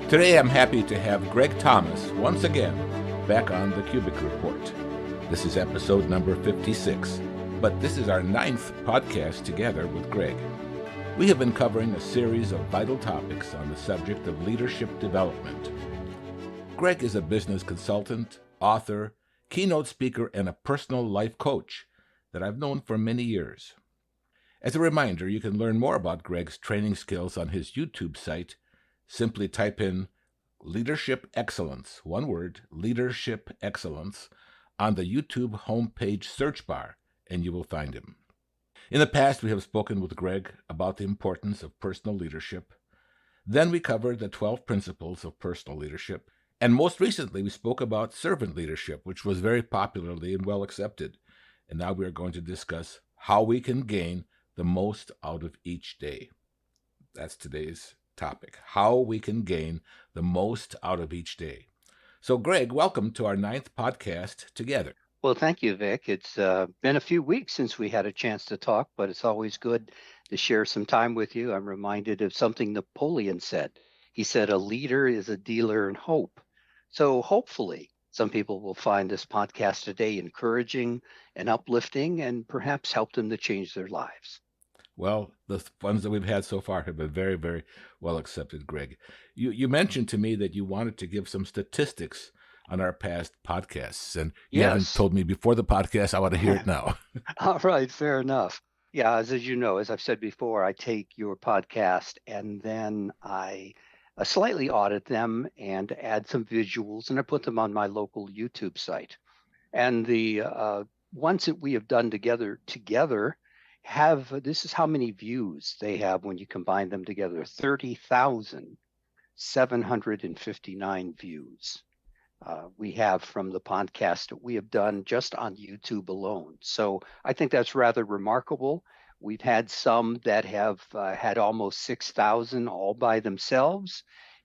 Today I'm happy to have Greg Thomas once again back on the Cubic Report. This is episode number 56, but this is our 9th podcast together with Greg. We have been covering a series of vital topics on the subject of leadership development. Greg is a business consultant, author, keynote speaker, and a personal life coach that I've known for many years. As a reminder, you can learn more about Greg's training skills on his YouTube site. Simply type in Leadership Excellence, one word, Leadership Excellence, on the YouTube homepage search bar, and you will find him. In the past, we have spoken with Greg about the importance of personal leadership. Then we covered the 12 principles of personal leadership. And most recently, we spoke about servant leadership, which was very popularly and well accepted. And now we are going to discuss how we can gain the most out of each day. That's today's topic, how we can gain the most out of each day. So, Greg, welcome to our 9th podcast together. Well, thank you, Vic. It's been a few weeks since we had a chance to talk, but it's always good to share some time with you. I'm reminded of something Napoleon said. He said, a leader is a dealer in hope. So hopefully some people will find this podcast today encouraging and uplifting and perhaps help them to change their lives. Well, the ones that we've had so far have been very, very well accepted, Greg. You mentioned to me that you wanted to give some statistics on our past podcasts, and you haven't told me before the podcast. I want to hear it now. All right, fair enough. Yeah, as you know, as I've said before, I take your podcast and then I slightly audit them and add some visuals, and I put them on my local YouTube site. And the ones that we have done together have, this is how many views they have when you combine them together, 30,759 views. We have from the podcast that we have done just on YouTube alone. So I think that's rather remarkable. We've had some that have had almost 6,000 all by themselves.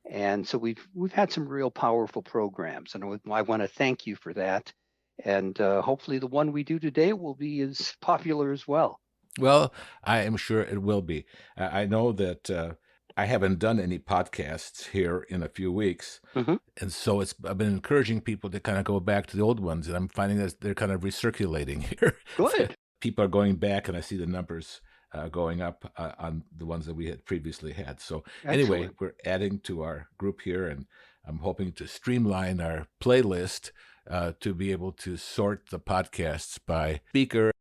And so we've had some real powerful programs. And I want to thank you for that. And hopefully the one we do today will be as popular as well. Well, I am sure it will be. I know that I haven't done any podcasts here in a few weeks. Mm-hmm. And so I've been encouraging people to kind of go back to the old ones. And I'm finding that they're kind of recirculating here. Good. People are going back, and I see the numbers going up on the ones that we had previously had. So anyway, we're adding to our group here, and I'm hoping to streamline our playlist to be able to sort the podcasts by speaker.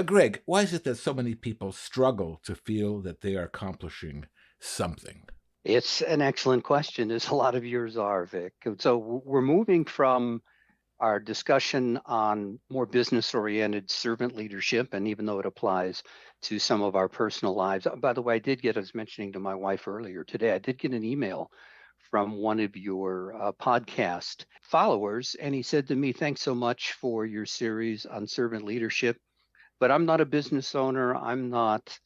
Greg, why is it that so many people struggle to feel that they are accomplishing something? It's an excellent question, as a lot of yours are, Vic. So we're moving from our discussion on more business-oriented servant leadership, and even though it applies to some of our personal lives. By the way, I was mentioning to my wife earlier today, I did get an email from one of your podcast followers, and he said to me, thanks so much for your series on servant leadership. But I'm not a business owner. I'm not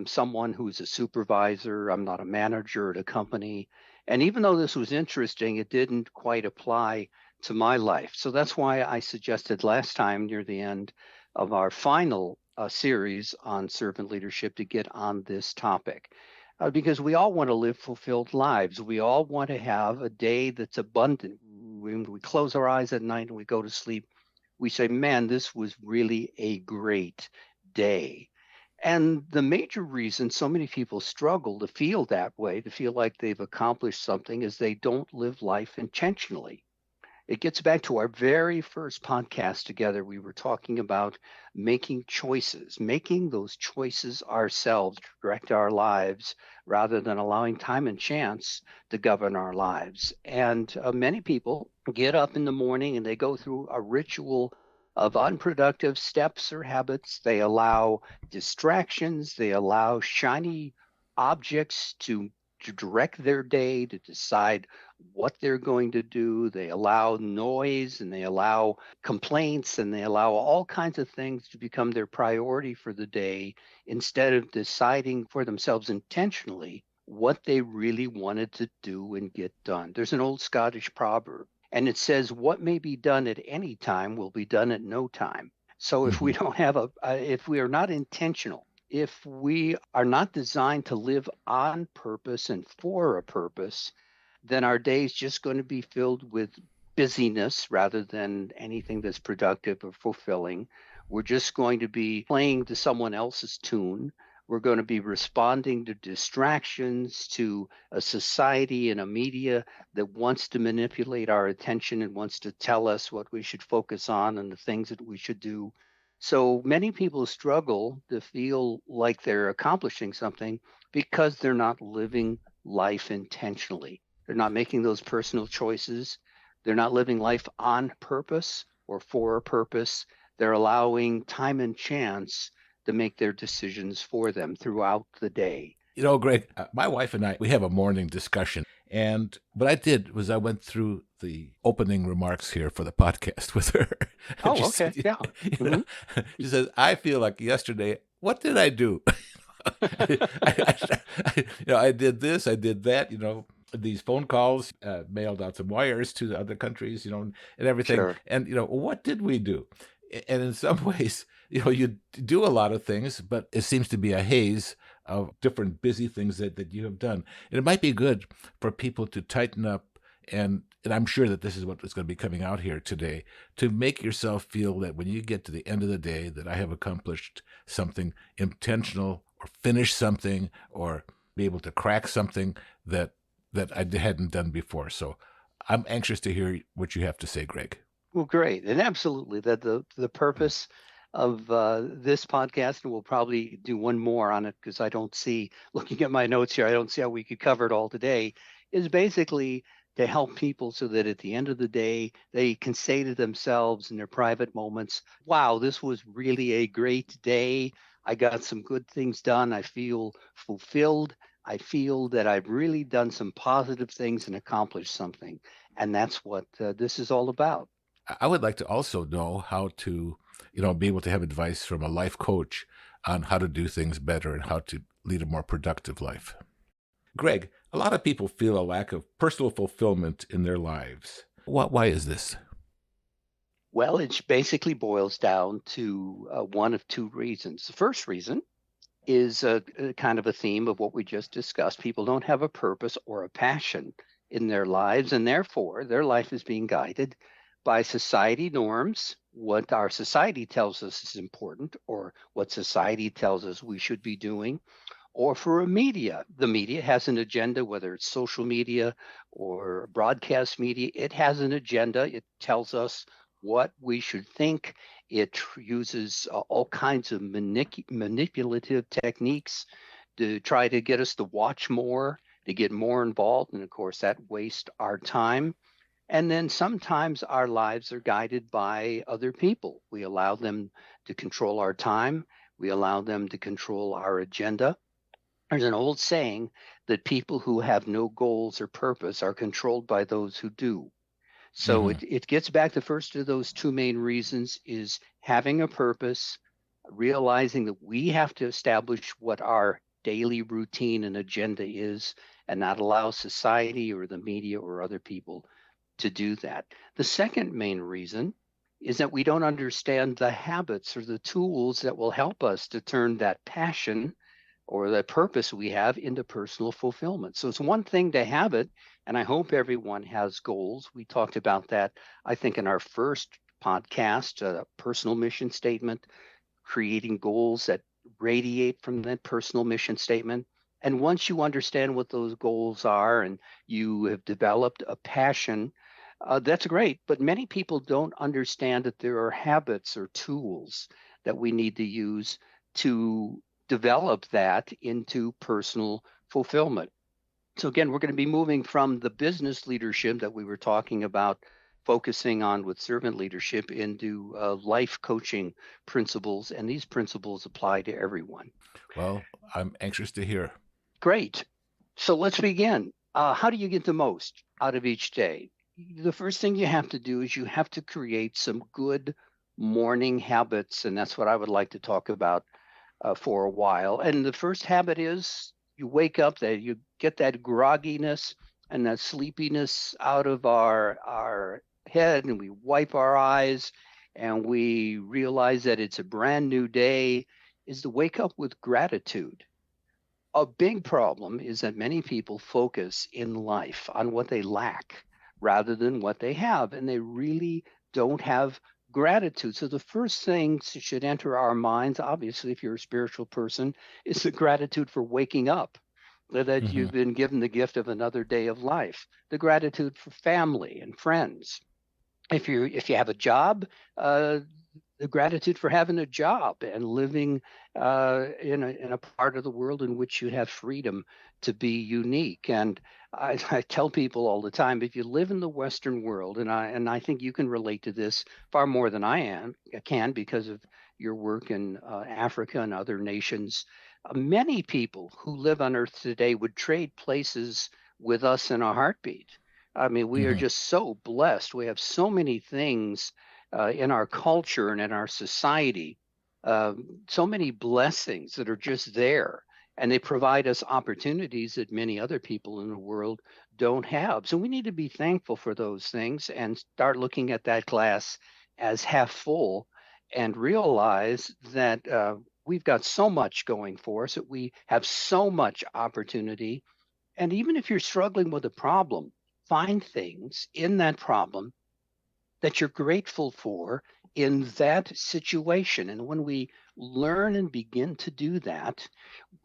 someone who's a supervisor. I'm not a manager at a company. And even though this was interesting, it didn't quite apply to my life. So that's why I suggested last time near the end of our final series on servant leadership to get on this topic. Because we all want to live fulfilled lives. We all want to have a day that's abundant. When we close our eyes at night and we go to sleep, we say, man, this was really a great day. And the major reason so many people struggle to feel that way, to feel like they've accomplished something, is they don't live life intentionally. It gets back to our very first podcast together. We were talking about making choices, making those choices ourselves to direct our lives rather than allowing time and chance to govern our lives. And many people get up in the morning and they go through a ritual of unproductive steps or habits. They allow distractions, they allow shiny objects to direct their day, to decide what they're going to do. They allow noise and they allow complaints and they allow all kinds of things to become their priority for the day instead of deciding for themselves intentionally what they really wanted to do and get done. There's an old Scottish proverb, and it says, what may be done at any time will be done at no time. So if we don't have if we are not intentional, if we are not designed to live on purpose and for a purpose, then our day is just going to be filled with busyness rather than anything that's productive or fulfilling. We're just going to be playing to someone else's tune. We're going to be responding to distractions, to a society and a media that wants to manipulate our attention and wants to tell us what we should focus on and the things that we should do. So many people struggle to feel like they're accomplishing something because they're not living life intentionally. They're not making those personal choices. They're not living life on purpose or for a purpose. They're allowing time and chance to make their decisions for them throughout the day. You know, Greg, my wife and I, we have a morning discussion. And what I did was I went through the opening remarks here for the podcast with her. And Oh, she okay. said, Yeah. know, she says, I feel like yesterday, what did I do? I did this, I did that, these phone calls, mailed out some wires to the other countries, and everything. Sure. And, what did we do? And in some ways, you do a lot of things, but it seems to be a haze of different busy things that you have done. And it might be good for people to tighten up, and I'm sure that this is what is going to be coming out here today, to make yourself feel that when you get to the end of the day, that I have accomplished something intentional or finished something or be able to crack something that I hadn't done before. So I'm anxious to hear what you have to say, Greg. Well, great. And absolutely that the purpose of this podcast, and we'll probably do one more on it because I don't see, looking at my notes here, I don't see how we could cover it all today, is basically to help people so that at the end of the day, they can say to themselves in their private moments, wow, this was really a great day. I got some good things done. I feel fulfilled. I feel that I've really done some positive things and accomplished something. And that's what this is all about. I would like to also know how to, be able to have advice from a life coach on how to do things better and how to lead a more productive life. Greg, a lot of people feel a lack of personal fulfillment in their lives. Why is this? Well, it basically boils down to one of two reasons. The first reason is a kind of a theme of what we just discussed. People don't have a purpose or a passion in their lives, and therefore their life is being guided by society norms, what our society tells us is important, or what society tells us we should be doing, or for a media. The media has an agenda, whether it's social media or broadcast media, it has an agenda. It tells us what we should think. It uses all kinds of manipulative techniques to try to get us to watch more, to get more involved. And of course, that wastes our time. And then sometimes our lives are guided by other people. We allow them to control our time. We allow them to control our agenda. There's an old saying that people who have no goals or purpose are controlled by those who do. So Mm-hmm. it gets back to first of those two main reasons is having a purpose, realizing that we have to establish what our daily routine and agenda is and not allow society or the media or other people to do that. The second main reason is that we don't understand the habits or the tools that will help us to turn that passion or the purpose we have into personal fulfillment. So it's one thing to have it, and I hope everyone has goals. We talked about that, I think, in our first podcast, personal mission statement, creating goals that radiate from that personal mission statement. And once you understand what those goals are and you have developed a passion, that's great. But many people don't understand that there are habits or tools that we need to use to develop that into personal fulfillment. So again, we're going to be moving from the business leadership that we were talking about, focusing on with servant leadership, into life coaching principles, and these principles apply to everyone. Well, I'm anxious to hear. Great. So let's begin. How do you get the most out of each day? The first thing you have to do is you have to create some good morning habits, and that's what I would like to talk about for a while. And the first habit is you wake up, that you get that grogginess and that sleepiness out of our head, and we wipe our eyes and we realize that it's a brand new day, is to wake up with gratitude. A big problem is that many people focus in life on what they lack rather than what they have, and they really don't have gratitude. So the first things that should enter our minds, obviously, if you're a spiritual person, is the gratitude for waking up, that Hmm. you've been given the gift of another day of life, the gratitude for family and friends. If you have a job, uh, the gratitude for having a job and living in a part of the world in which you have freedom to be unique. And I tell people all the time, if you live in the Western world, and I think you can relate to this far more than I can because of your work in Africa and other nations. Many people who live on Earth today would trade places with us in a heartbeat. I mean, we are Hmm. just so blessed. We have so many things in our culture and in our society, so many blessings that are just there. And they provide us opportunities that many other people in the world don't have. So we need to be thankful for those things and start looking at that glass as half full and realize that we've got so much going for us, that we have so much opportunity. And even if you're struggling with a problem, find things in that problem that you're grateful for in that situation. And when we learn and begin to do that,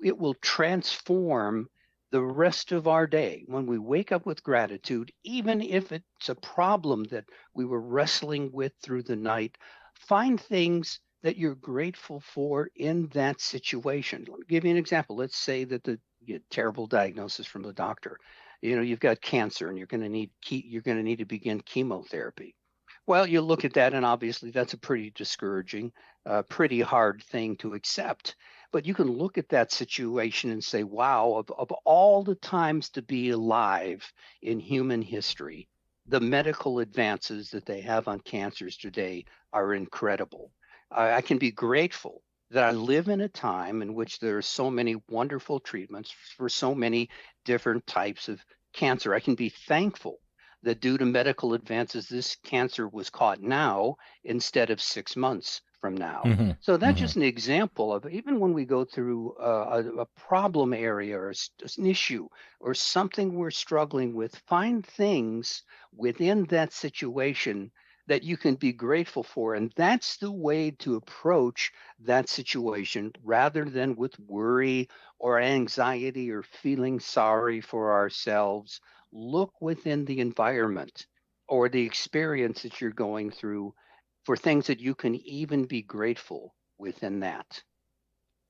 it will transform the rest of our day. When we wake up with gratitude, even if it's a problem that we were wrestling with through the night, find things that you're grateful for in that situation. Let me give you an example. Let's say that you get terrible diagnosis from the doctor. You've got cancer and you're going to need to begin chemotherapy. Well, you look at that, and obviously that's a pretty discouraging, pretty hard thing to accept. But you can look at that situation and say, wow, of all the times to be alive in human history, the medical advances that they have on cancers today are incredible. I can be grateful that I live in a time in which there are so many wonderful treatments for so many different types of cancer. I can be thankful that due to medical advances, this cancer was caught now instead of 6 months from now. Hmm. So that's Hmm. just an example of, even when we go through a problem area or an issue or something we're struggling with, find things within that situation that you can be grateful for. And that's the way to approach that situation rather than with worry or anxiety or feeling sorry for ourselves. Look within the environment or the experience that you're going through for things that you can even be grateful within that.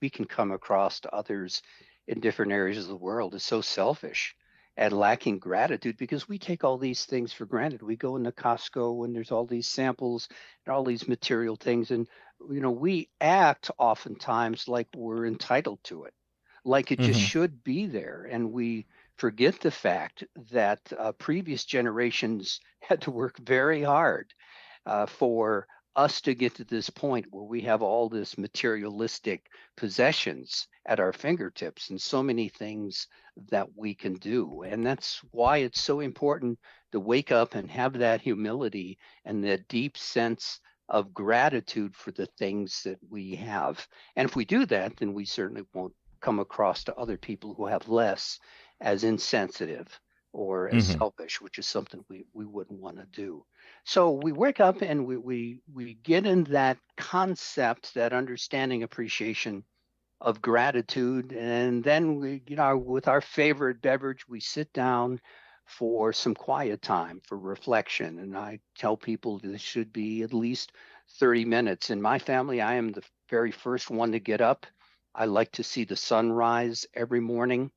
We can come across to others in different areas of the world as so selfish and lacking gratitude because we take all these things for granted. We go into Costco and there's all these samples and all these material things, and we act oftentimes like we're entitled to it, like it just Hmm. should be there, and we forget the fact that previous generations had to work very hard for us to get to this point where we have all this materialistic possessions at our fingertips and so many things that we can do. And that's why it's so important to wake up and have that humility and that deep sense of gratitude for the things that we have. And if we do that, then we certainly won't come across to other people who have less as insensitive or as Hmm. selfish, which is something we wouldn't want to do. So we wake up and we get in that concept, that understanding, appreciation of gratitude, and then with our favorite beverage, we sit down for some quiet time for reflection. And I tell people this should be at least 30 minutes. In my family, I am the very first one to get up. I like to see the sunrise every morning.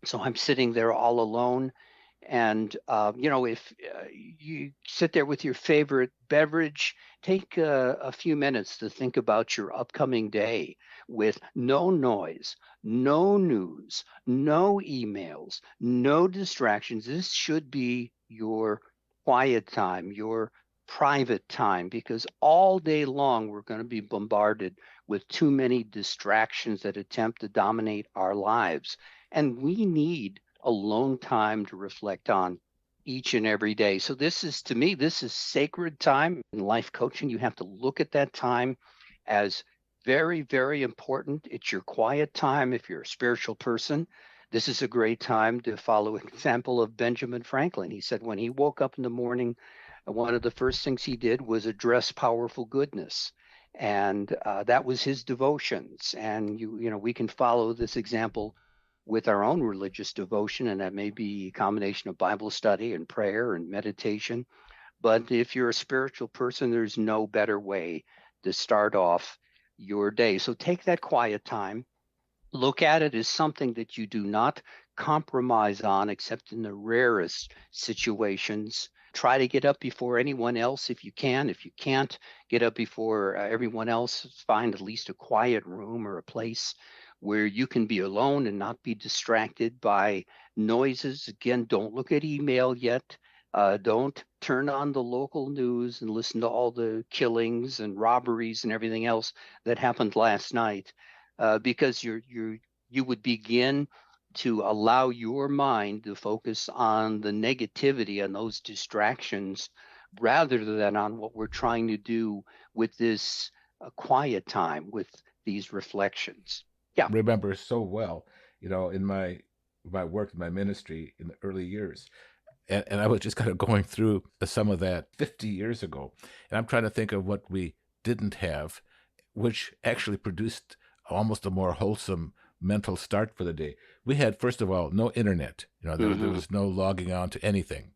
So I'm sitting there all alone. And, if you sit there with your favorite beverage, take a few minutes to think about your upcoming day with no noise, no news, no emails, no distractions. This should be your quiet time, your private time, because all day long we're going to be bombarded with too many distractions that attempt to dominate our lives. And we need alone time to reflect on each and every day. So this is, to me, this is sacred time in life coaching. You have to look at that time as Very, very important. It's your quiet time if you're a spiritual person. This is a great time to follow an example of Benjamin Franklin. He said when he woke up in the morning, one of the first things he did was address powerful goodness. And that was his devotions. And we can follow this example with our own religious devotion, and that may be a combination of Bible study and prayer and meditation. But if you're a spiritual person, there's no better way to start off your day. So take that quiet time. Look at it as something that you do not compromise on, except in the rarest situations. Try to get up before anyone else if you can. If you can't get up before everyone else, find at least a quiet room or a place where you can be alone and not be distracted by noises. Again, don't look at email yet. Don't turn on the local news and listen to all the killings and robberies and everything else that happened last night, because you would begin to allow your mind to focus on the negativity and those distractions rather than on what we're trying to do with this quiet time, with these reflections. Yeah. Remember so well, in my work, in my ministry in the early years. And I was just kind of going through some of that 50 years ago. And I'm trying to think of what we didn't have, which actually produced almost a more wholesome mental start for the day. We had, first of all, no internet. There was no logging on to anything.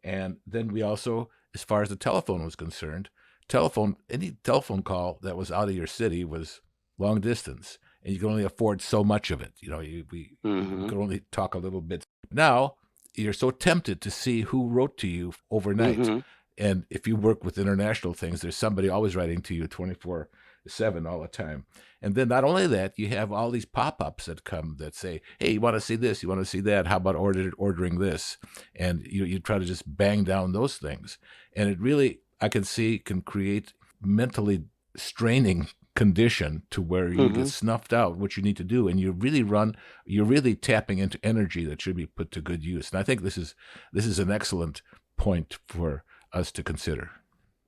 And then we also, as far as the telephone was concerned, any telephone call that was out of your city was long distance, and you could only afford so much of it. We could only talk a little bit. Now you're so tempted to see who wrote to you overnight. And if you work with international things, there's somebody always writing to you 24/7 all the time. And then not only that, you have all these pop-ups that come that say, hey, you want to see this? You want to see that? How about ordering this? And you try to just bang down those things. And it really, I can see, can create mentally straining condition to where you get snuffed out what you need to do, and you're really tapping into energy that should be put to good use. And I think this is an excellent point for us to consider.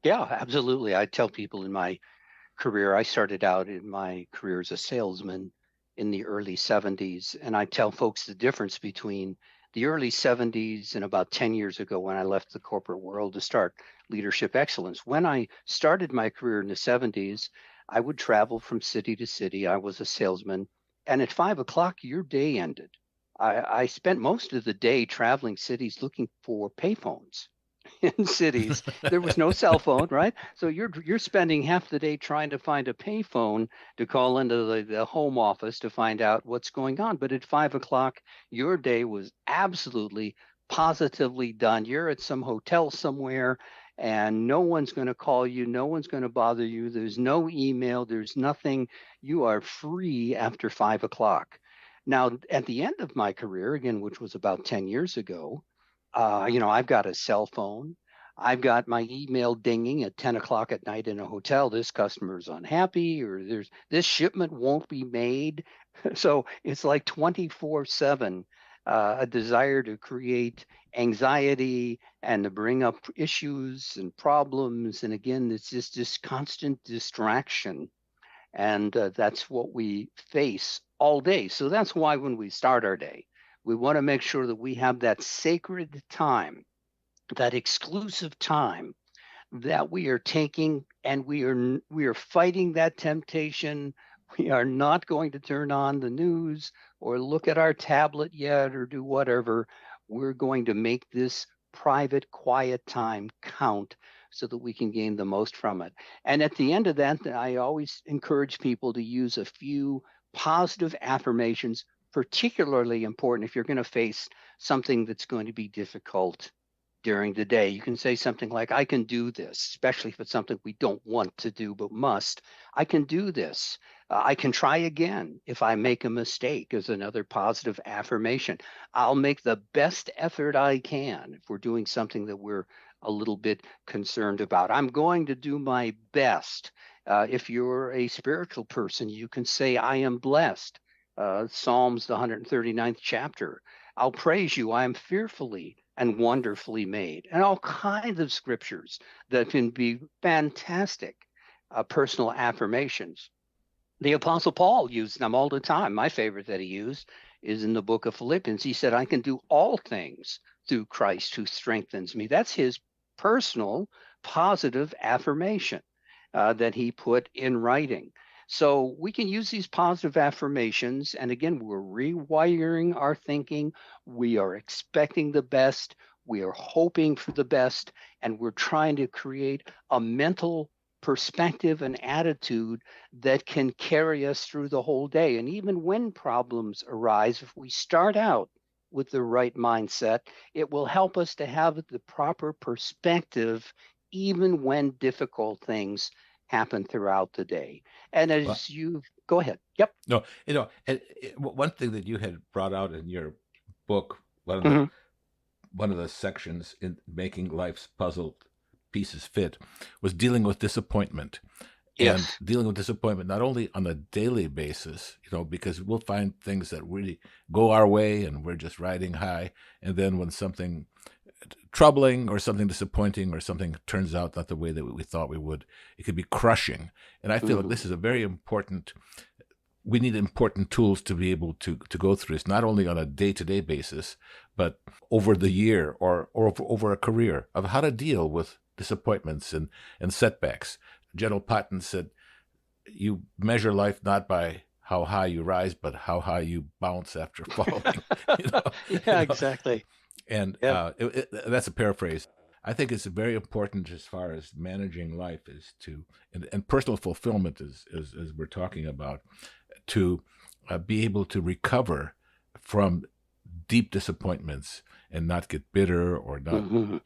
Yeah, absolutely. I tell people in my career, I started out in my career as a salesman in the early 70s, and I tell folks the difference between the early 70s and about 10 years ago when I left the corporate world to start Leadership Excellence. When I started my career in the 70s, I would travel from city to city. I was a salesman. And at 5 o'clock, your day ended. I spent most of the day traveling cities looking for payphones in cities. There was no cell phone, right? So you're spending half the day trying to find a payphone to call into the home office to find out what's going on. But at 5 o'clock, your day was absolutely positively done. You're at some hotel somewhere and no one's going to call you. No one's going to bother you. There's no email. There's nothing. You are free after 5 o'clock. Now, at the end of my career, again, which was about 10 years ago, I've got a cell phone. I've got my email dinging at 10 o'clock at night in a hotel. This customer's unhappy, or this shipment won't be made. So it's like 24/7, a desire to create anxiety and to bring up issues and problems. And again, it's just this constant distraction. And that's what we face all day. So that's why when we start our day, we want to make sure that we have that sacred time, that exclusive time that we are taking, and we are fighting that temptation. We are not going to turn on the news or look at our tablet yet or do whatever. We're going to make this private, quiet time count so that we can gain the most from it. And at the end of that, I always encourage people to use a few positive affirmations, particularly important if you're going to face something that's going to be difficult during the day. You can say something like, I can do this, especially if it's something we don't want to do but must. I can do this. I can try again if I make a mistake, is another positive affirmation. I'll make the best effort I can if we're doing something that we're a little bit concerned about. I'm going to do my best. If you're a spiritual person, you can say, I am blessed. Psalms, the 139th chapter. I'll praise you. I am fearfully and wonderfully made, and all kinds of scriptures that can be fantastic personal affirmations. The Apostle Paul used them all the time. My favorite that he used is in the book of Philippians. He said, I can do all things through Christ who strengthens me. That's his personal positive affirmation that he put in writing. So we can use these positive affirmations. And again, we're rewiring our thinking. We are expecting the best. We are hoping for the best. And we're trying to create a mental perspective and attitude that can carry us through the whole day. And even when problems arise, if we start out with the right mindset, it will help us to have the proper perspective, even when difficult things happen throughout the day. And Well, as you go ahead. Yep. no, one thing that you had brought out in your book, Mhm. one of the sections in making life's puzzle pieces fit, was dealing with disappointment. And Yes. dealing with disappointment not only on a daily basis, because we'll find things that really go our way and we're just riding high, and then when something troubling or something disappointing or something turns out not the way that we thought we would, it could be crushing. And I feel like Mhm. this is a very important, we need important tools to be able to go through this, not only on a day-to-day basis, but over the year or over a career, of how to deal with disappointments and setbacks. General Patton said, you measure life not by how high you rise, but how high you bounce after falling. you know, you Yeah, know, exactly. and Yep. that's a paraphrase. I think it's very important as far as managing life is and personal fulfillment as we're talking about, to be able to recover from deep disappointments and not get bitter or not, Mhm.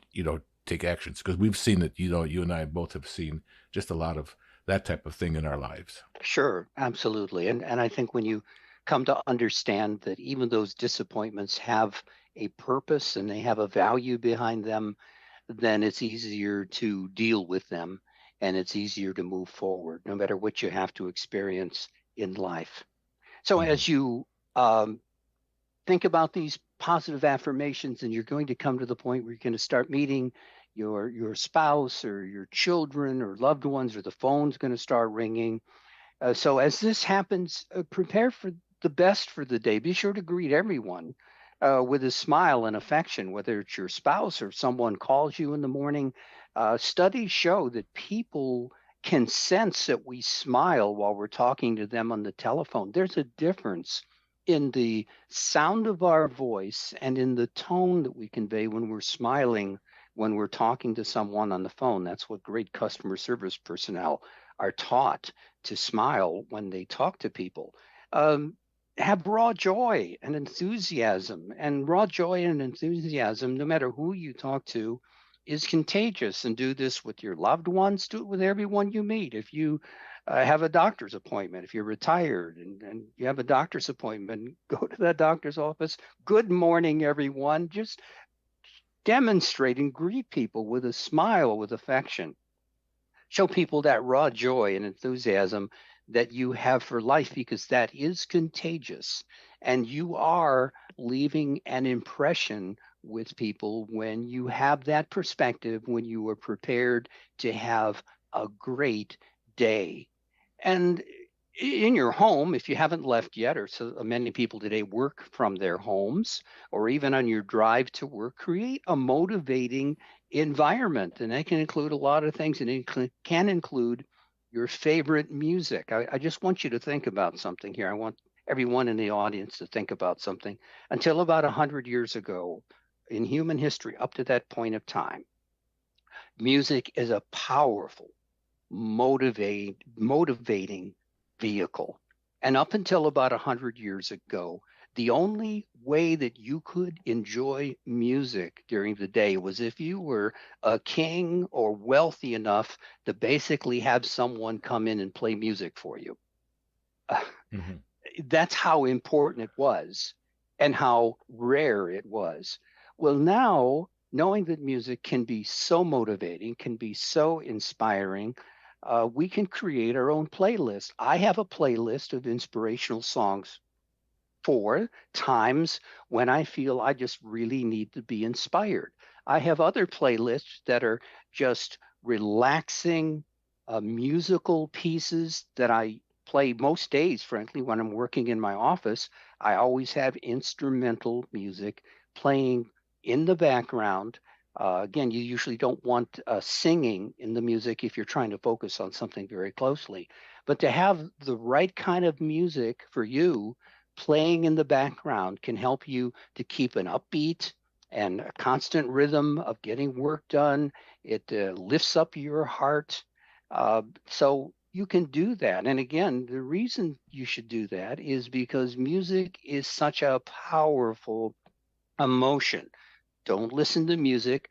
take actions. Because we've seen it, you and I both have seen just a lot of that type of thing in our lives. Sure, absolutely. And I think when you come to understand that even those disappointments have a purpose and they have a value behind them, then it's easier to deal with them and it's easier to move forward, no matter what you have to experience in life. So Hmm. as you um, think about these positive affirmations, and you're going to come to the point where you're going to start meeting your spouse or your children or loved ones, or the phone's going to start ringing. So as this happens, prepare for the best for the day. Be sure to greet everyone with a smile and affection, whether it's your spouse or someone calls you in the morning. Studies show that people can sense that we smile while we're talking to them on the telephone. There's a difference in the sound of our voice and in the tone that we convey when we're smiling when we're talking to someone on the phone. That's what great customer service personnel are taught, to smile when they talk to people. Have raw joy and enthusiasm. And raw joy and enthusiasm, no matter who you talk to, is contagious. And do this with your loved ones, do it with everyone you meet. If you have a doctor's appointment, if you're retired and you have a doctor's appointment, go to that doctor's office. Good morning, everyone. Just demonstrate and greet people with a smile, with affection. Show people that raw joy and enthusiasm that you have for life, because that is contagious. And you are leaving an impression with people when you have that perspective, when you are prepared to have a great day. And in your home, if you haven't left yet, or so many people today work from their homes, or even on your drive to work, create a motivating environment. And that can include a lot of things, and it can include your favorite music. I just want you to think about something here. I want everyone in the audience to think about something. Until about 100 years ago in human history, up to that point of time, music is a powerful motivating vehicle. And up until about 100 years ago, the only way that you could enjoy music during the day was if you were a king or wealthy enough to basically have someone come in and play music for you. Hmm. That's how important it was and how rare it was. Well, now, knowing that music can be so motivating, can be so inspiring, we can create our own playlist. I have a playlist of inspirational songs for times when I feel I just really need to be inspired. I have other playlists that are just relaxing musical pieces that I play most days, frankly, when I'm working in my office. I always have instrumental music playing in the background. Again, you usually don't want singing in the music if you're trying to focus on something very closely. But to have the right kind of music for you playing in the background can help you to keep an upbeat and a constant rhythm of getting work done. It lifts up your heart. So you can do that. And again, the reason you should do that is because music is such a powerful emotion. Don't listen to music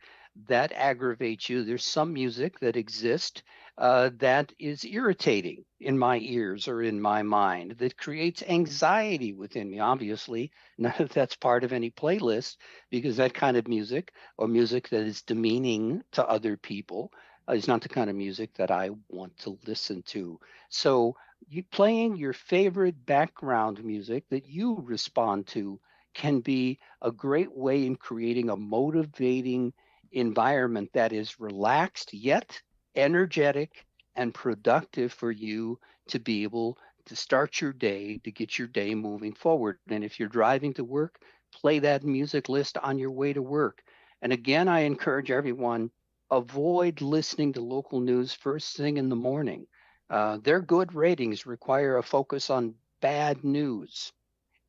that aggravates you. There's some music that exists that is irritating in my ears or in my mind, that creates anxiety within me. Obviously, none of that's part of any playlist, because that kind of music, or music that is demeaning to other people, is not the kind of music that I want to listen to. So you playing your favorite background music that you respond to can be a great way in creating a motivating environment that is relaxed yet energetic and productive for you to be able to start your day, to get your day moving forward. And if you're driving to work, play that music list on your way to work. And again, I encourage everyone, avoid listening to local news first thing in the morning. Their good ratings require a focus on bad news.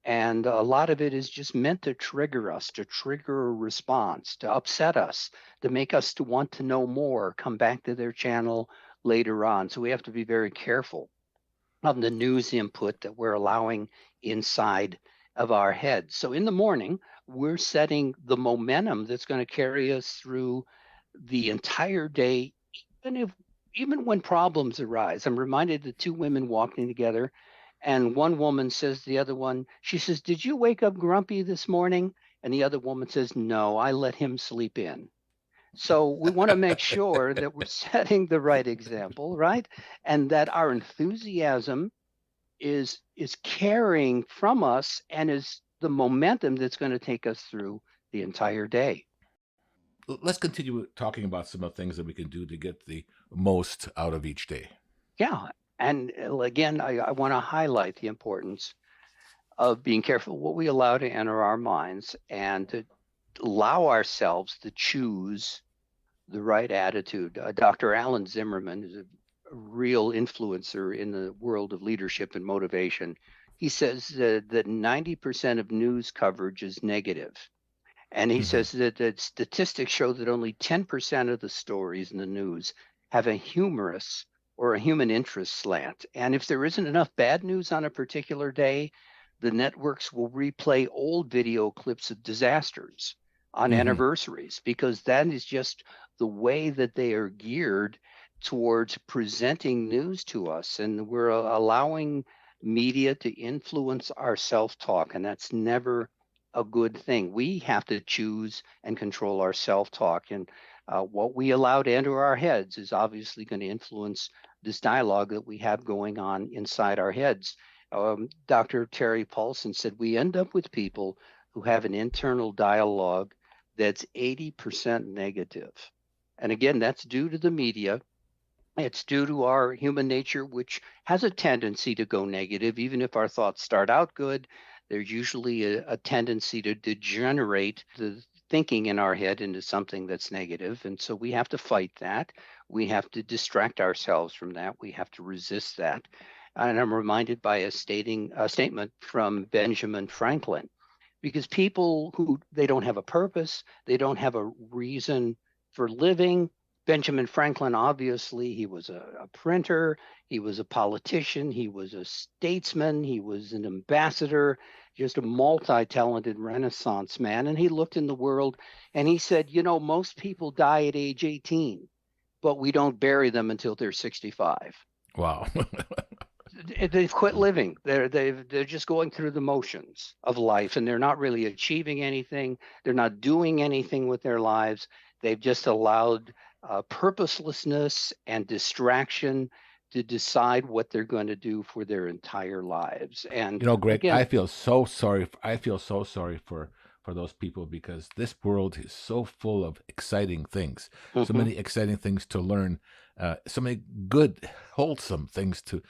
And a lot of it is just meant to trigger us, to trigger a response, to upset us, to make us to want to know more, come back to their channel later on. So we have to be very careful of the news input that we're allowing inside of our heads. So in the morning, we're setting the momentum that's going to carry us through the entire day, even if even when problems arise. I'm reminded of two women walking together, and one woman says to the other one, she says, "Did you wake up grumpy this morning?" And the other woman says, "No, I let him sleep in." So we want to make sure that we're setting the right example, right? And that our enthusiasm is carrying from us and is the momentum that's going to take us through the entire day. Let's continue talking about some of the things that we can do to get the most out of each day. Yeah. And again, I want to highlight the importance of being careful what we allow to enter our minds, and to allow ourselves to choose the right attitude. Dr. Alan Zimmerman is a real influencer in the world of leadership and motivation. He says that 90% of news coverage is negative. And he Mm-hmm. says that statistics show that only 10% of the stories in the news have a humorous or a human interest slant. And if there isn't enough bad news on a particular day, the networks will replay old video clips of disasters on Mm-hmm. anniversaries, because that is just the way that they are geared towards presenting news to us. And we're allowing media to influence our self talk, and that's never a good thing. We have to choose and control our self talk. And what we allow to enter our heads is obviously going to influence this dialogue that we have going on inside our heads. Dr. Terry Paulson said we end up with people who have an internal dialogue that's 80% negative. And again, that's due to the media. It's due to our human nature, which has a tendency to go negative. Even if our thoughts start out good, there's usually a tendency to degenerate the thinking in our head into something that's negative. And so we have to fight that. We have to distract ourselves from that. We have to resist that. And I'm reminded by a statement from Benjamin Franklin, because people who they don't have a purpose, they don't have a reason for living. Benjamin Franklin, obviously, he was a printer, he was a politician, he was a statesman, he was an ambassador, just a multi-talented Renaissance man. And he looked in the world and he said, you know, most people die at age 18, but we don't bury them until they're 65. Wow. They've quit living. They're just going through the motions of life, and they're not really achieving anything. They're not doing anything with their lives. They've just allowed purposelessness and distraction to decide what they're going to do for their entire lives. And Greg, again, I feel so sorry. I feel so sorry for those people, because this world is so full of exciting things, so mhm, many exciting things to learn, so many good, wholesome things to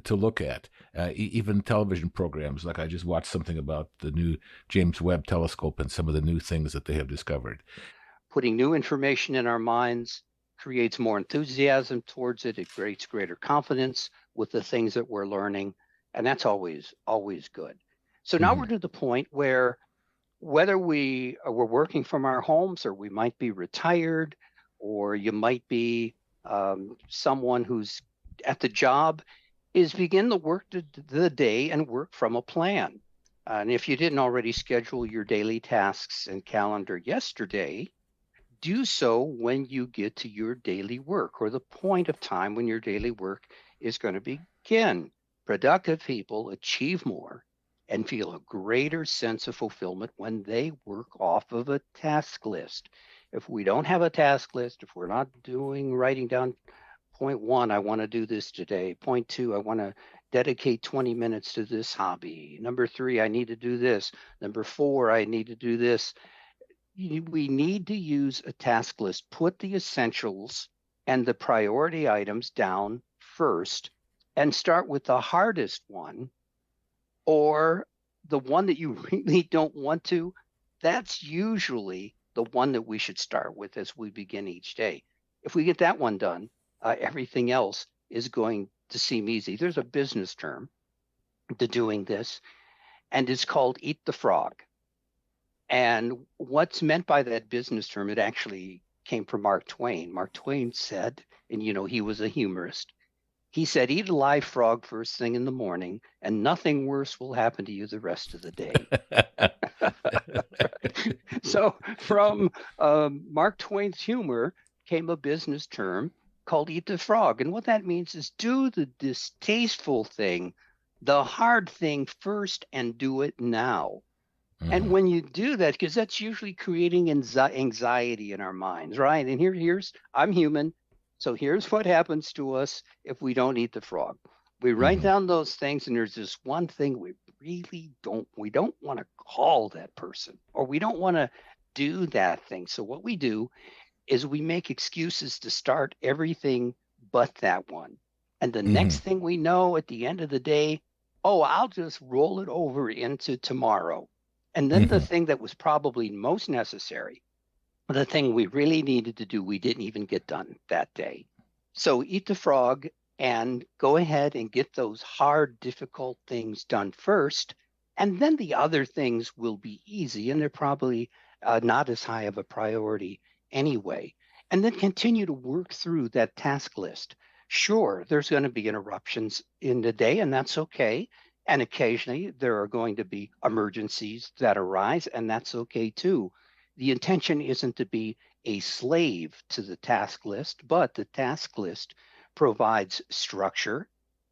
to look at. Even television programs, like I just watched something about the new James Webb Telescope and some of the new things that they have discovered. Putting new information in our minds creates more enthusiasm towards it. It creates greater confidence with the things that we're learning. And that's always good. So now we're Mhm. to the point where whether we're working from our homes, or we might be retired, or you might be someone who's at the job, is begin the the day and work from a plan. And if you didn't already schedule your daily tasks and calendar yesterday, do so when you get to your daily work, or the point of time when your daily work is going to begin. Productive people achieve more and feel a greater sense of fulfillment when they work off of a task list. If we don't have a task list, if we're not writing down point one, I want to do this today. Point two, I want to dedicate 20 minutes to this hobby. Number three, I need to do this. Number four, I need to do this. We need to use a task list, put the essentials and the priority items down first, and start with the hardest one, or the one that you really don't want to. That's usually the one that we should start with as we begin each day. If we get that one done, everything else is going to seem easy. There's a business term to doing this, and it's called eat the frog. And what's meant by that business term, it actually came from Mark Twain. Mark Twain said, and he was a humorist. He said, eat a live frog first thing in the morning, and nothing worse will happen to you the rest of the day. So from Mark Twain's humor came a business term called eat the frog. And what that means is do the distasteful thing, the hard thing first, and do it now. And Mhm. when you do that, because that's usually creating anxiety in our minds, right? And here's I'm human, so here's what happens to us if we don't eat the frog. We write Mhm. down those things, and there's this one thing we don't want to call that person, or we don't want to do that thing. So what we do is we make excuses to start everything but that one. And the next Mhm. thing we know at the end of the day, oh, I'll just roll it over into tomorrow. And then the Mhm. thing that was probably most necessary, the thing we really needed to do, we didn't even get done that day. So eat the frog and go ahead and get those hard, difficult things done first. And then the other things will be easy, and they're probably not as high of a priority anyway. And then continue to work through that task list. Sure, there's going to be interruptions in the day, and that's okay. And occasionally there are going to be emergencies that arise, and that's okay too. The intention isn't to be a slave to the task list, but the task list provides structure,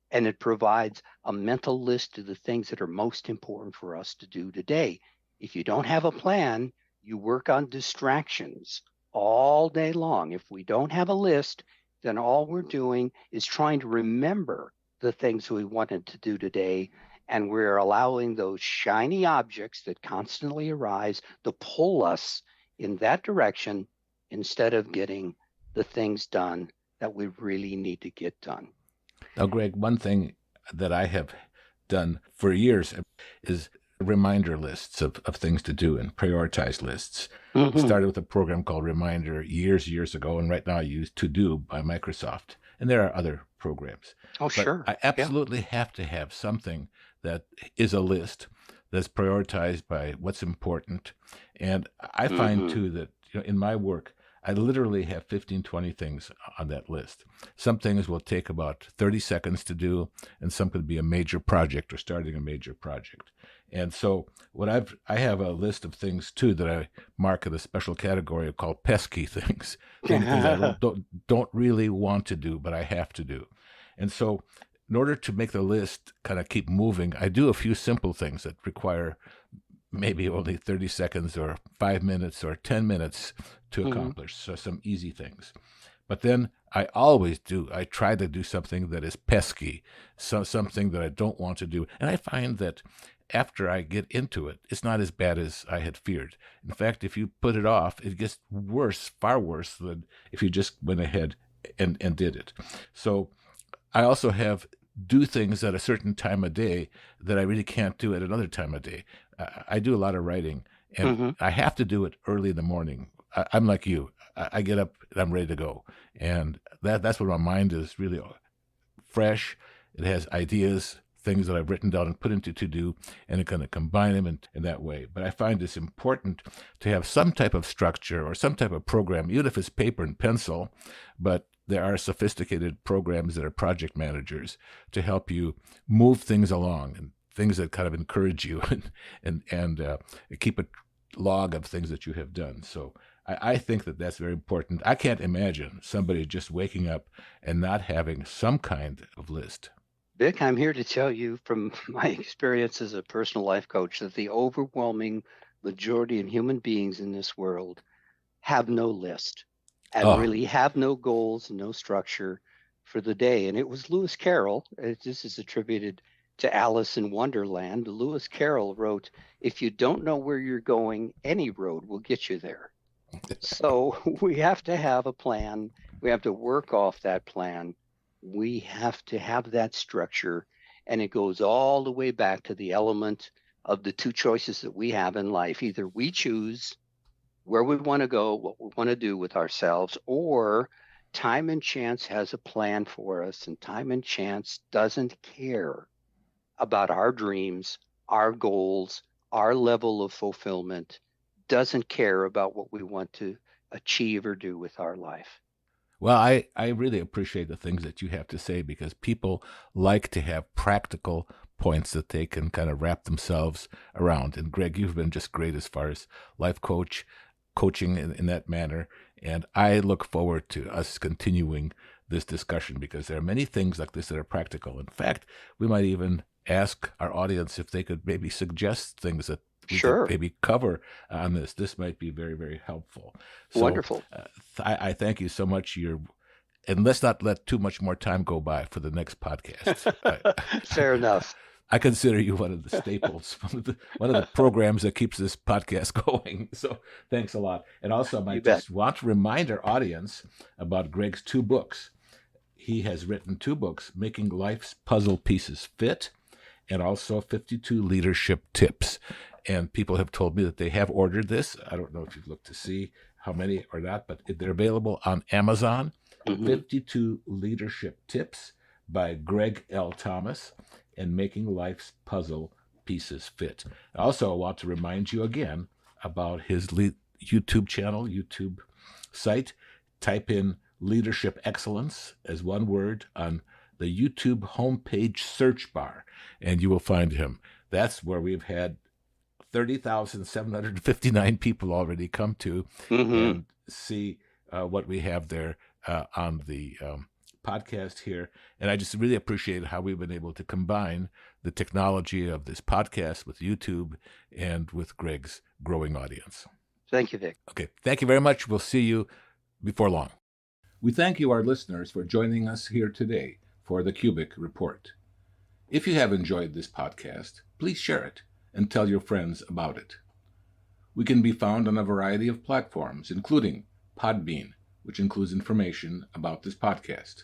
and it provides a mental list of the things that are most important for us to do today. If you don't have a plan, you work on distractions all day long. If we don't have a list, then all we're doing is trying to remember the things we wanted to do today. And we're allowing those shiny objects that constantly arise to pull us in that direction instead of getting the things done that we really need to get done. Now, Greg, one thing that I have done for years is reminder lists of things to do and prioritize lists. I Mhm. started with a program called Reminder years ago, and right now I use To Do by Microsoft. And there are other programs. Oh, But sure. I Yeah. absolutely have to have something that is a list that's prioritized by what's important. And I find Hmm. too that in my work, I literally have 15, 20 things on that list. Some things will take about 30 seconds to do, and some could be a major project or starting a major project. And so I have a list of things too that I mark in a special category called pesky things, things I don't really want to do, but I have to do. And so in order to make the list kind of keep moving, I do a few simple things that require maybe only 30 seconds or 5 minutes or 10 minutes to Hmm. accomplish. So some easy things. But then I try to do something that is pesky, something that I don't want to do. And I find that after I get into it, it's not as bad as I had feared. In fact, if you put it off, it gets worse, far worse than if you just went ahead and did it. So I also have do things at a certain time of day that I really can't do at another time of day. I do a lot of writing, and Mm-hmm. I have to do it early in the morning. I'm like you. I get up and I'm ready to go, and that's when my mind is really fresh. It has ideas, things that I've written down and put into to do, and it kind of combine them in that way. But I find it's important to have some type of structure or some type of program, even if it's paper and pencil. But there are sophisticated programs that are project managers to help you move things along, and things that kind of encourage you and keep a log of things that you have done. So I think that that's very important. I can't imagine somebody just waking up and not having some kind of list. Vic, I'm here to tell you from my experience as a personal life coach that the overwhelming majority of human beings in this world have no list and Oh, really have no goals and no structure for the day. And it was Lewis Carroll, this is attributed to Alice in Wonderland. Lewis Carroll wrote, "If you don't know where you're going, any road will get you there." So we have to have a plan. We have to work off that plan. We have to have that structure. And it goes all the way back to the element of the two choices that we have in life. Either we choose where we want to go, what we want to do with ourselves, or time and chance has a plan for us, and time and chance doesn't care about our dreams, our goals, our level of fulfillment, doesn't care about what we want to achieve or do with our life. well, I really appreciate the things that you have to say, because people like to have practical points that they can kind of wrap themselves around. And Greg, you've been just great as far as life coaching in that manner. And I look forward to us continuing this discussion, because there are many things like this that are practical. In fact, we might even ask our audience if they could maybe suggest things that we could Sure. maybe cover on this. This might be very, very helpful. So Wonderful. I thank you so much. And let's not let too much more time go by for the next podcast. Fair enough. I consider you one of the staples, one of the programs that keeps this podcast going. So thanks a lot. And also, I You might bet. just want to remind our audience about Greg's two books. He has written two books, Making Life's Puzzle Pieces Fit, and also 52 Leadership Tips. And people have told me that they have ordered this. I don't know if you've looked to see how many or not, but they're available on Amazon. Mhm. 52 Leadership Tips by Greg L. Thomas, and Making Life's Puzzle Pieces Fit. Also, I want to remind you again about his YouTube channel, YouTube site. Type in Leadership Excellence as one word on the YouTube homepage search bar, and you will find him. That's where we've had 30,759 people already come to Mhm. and see what we have there on the podcast here. And I just really appreciate how we've been able to combine the technology of this podcast with YouTube and with Greg's growing audience. Thank you, Vic. Okay, thank you very much. We'll see you before long. We thank you, our listeners, for joining us here today for the Cubic Report. If you have enjoyed this podcast, please share it and tell your friends about it. We can be found on a variety of platforms, including Podbean, which includes information about this podcast,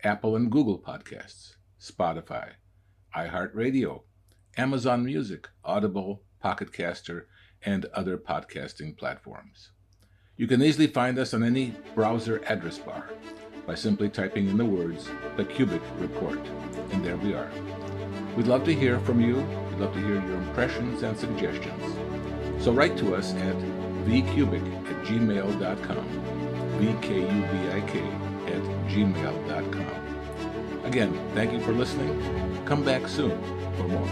Apple and Google Podcasts, Spotify, iHeartRadio, Amazon Music, Audible, Pocket Caster, and other podcasting platforms. You can easily find us on any browser address bar by simply typing in the words, The Cubic Report, and there we are. We'd love to hear from you. We'd love to hear your impressions and suggestions. So write to us at vcubic@gmail.com, vkubik@gmail.com. Again, thank you for listening. Come back soon for more.